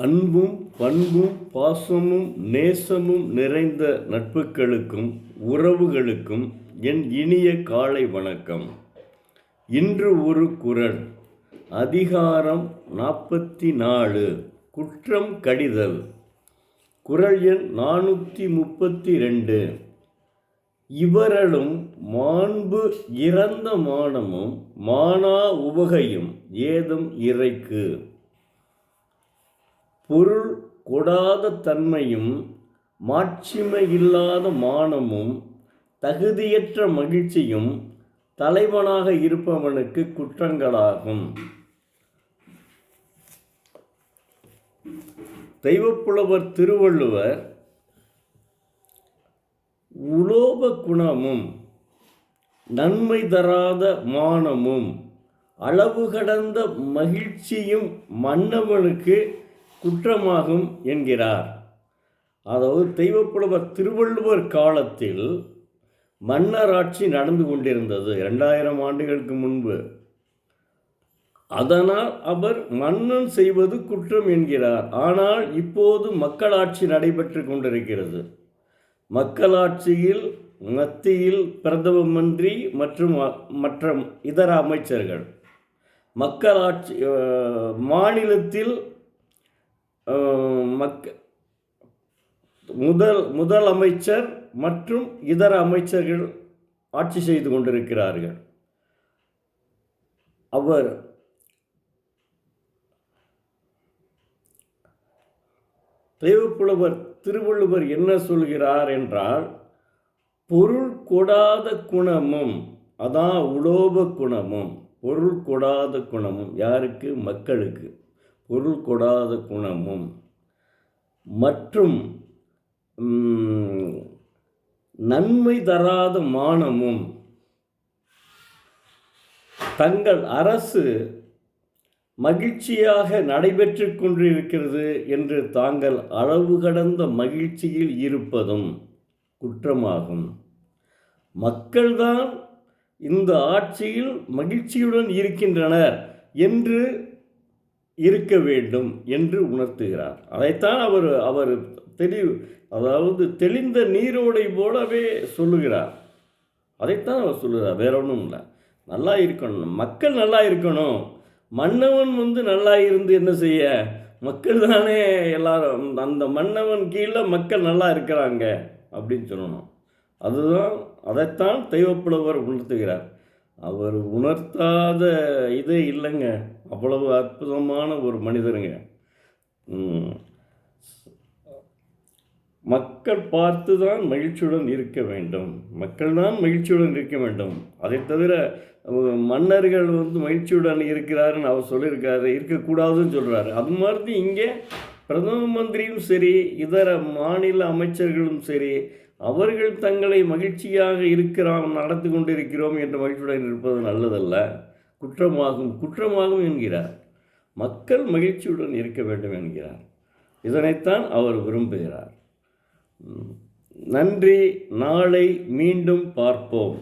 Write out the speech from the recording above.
அன்பும் பண்பும் பாசமும் நேசமும் நிறைந்த நட்புகளுக்கும் உறவுகளுக்கும் என் இனிய காலை வணக்கம். இன்று ஒரு குறள். அதிகாரம் 44, குற்றம் கடிதல். குறள் எண் 432. இவரலும் மாண்பு இறந்த மானமும் மானா உவகையும் ஏதும் இறைக்கு. பொருள் கொடாத தன்மையும் மாட்சிமையில்லாத மானமும் தகுதியற்ற மகிழ்ச்சியும் தலைவனாக இருப்பவனுக்கு குற்றங்களாகும். தெய்வப்புலவர் திருவள்ளுவர் உலோப குணமும் நன்மை தராத மானமும் அளவு கடந்த மகிழ்ச்சியும் மன்னவனுக்கு குற்றமாகும் என்கிறார். அதாவது தெய்வப்புலவர் திருவள்ளுவர் காலத்தில் மன்னராட்சி நடந்து கொண்டிருந்தது 2000 ஆண்டுகளுக்கு முன்பு. அதனால் அவர் மன்னன் செய்வது குற்றம் என்கிறார். ஆனால் இப்போது மக்களாட்சி நடைபெற்று கொண்டிருக்கிறது. மக்களாட்சியில் மத்தியில் பிரதம மந்திரி மற்றும் மற்ற இதர அமைச்சர்கள், மக்களாட்சி மாநிலத்தில் முதலமைச்சர் மற்றும் இதர அமைச்சர்கள் ஆட்சி செய்து கொண்டிருக்கிறார்கள். அவர் தெய்வப்புலவர் திருவள்ளுவர் என்ன சொல்கிறார் என்றால், பொருள் கொடாத குணமும், அதான் உலோப குணமும், பொருள் கொடாத குணமும் யாருக்கு? மக்களுக்கு. பொருள் கொடாத குணமும் மற்றும் நன்மை தராத மானமும் தங்கள் அரசு மகிழ்ச்சியாக நடைபெற்று கொண்டிருக்கிறது என்று தாங்கள் அளவு கடந்த மகிழ்ச்சியில் இருப்பதும் குற்றமாகும். மக்கள்தான் இந்த ஆட்சியில் மகிழ்ச்சியுடன் இருக்கின்றனர் என்று இருக்க வேண்டும் என்று உணர்த்துகிறார். அதைத்தான் அவர் தெளிந்த நீரோடை போலவே சொல்லுகிறார். அதைத்தான் அவர் சொல்லுகிறார், வேற ஒன்றும் இல்லை. நல்லா இருக்கணும், மக்கள் நல்லா இருக்கணும். மன்னவன் நல்லா இருந்து என்ன செய்ய? மக்கள் தானே எல்லாரும், அந்த மன்னவன் கீழே மக்கள் நல்லா இருக்கிறாங்க அப்படின்னு சொல்லணும். அதைத்தான் தெய்வப்புலவர் உணர்த்துகிறார். அவர் உணர்த்தாத இதே இல்லைங்க. அவ்வளவு அற்புதமான ஒரு மனிதருங்க. மக்கள் பார்த்து தான் மகிழ்ச்சியுடன் இருக்க வேண்டும். மக்கள் தான் மகிழ்ச்சியுடன் இருக்க வேண்டும். அதை தவிர மன்னர்கள் மகிழ்ச்சியுடன் இருக்கிறாருன்னு அவர் சொல்லியிருக்காரு, இருக்கக்கூடாதுன்னு சொல்கிறாரு. அது மாதிரி இங்கே பிரதம மந்திரியும் சரி, இதர மாநில அமைச்சர்களும் சரி, அவர்கள் தங்களை மகிழ்ச்சியாக நடத்தி கொண்டிருக்கிறோம் என்று மகிழ்ச்சியுடன் இருப்பது நல்லதல்ல, குற்றமாகும் என்கிறார். மக்கள் மகிழ்ச்சியுடன் இருக்க வேண்டும் என்கிறார். இதனைத்தான் அவர் விரும்புகிறார். நன்றி. நாளை மீண்டும் பார்ப்போம்.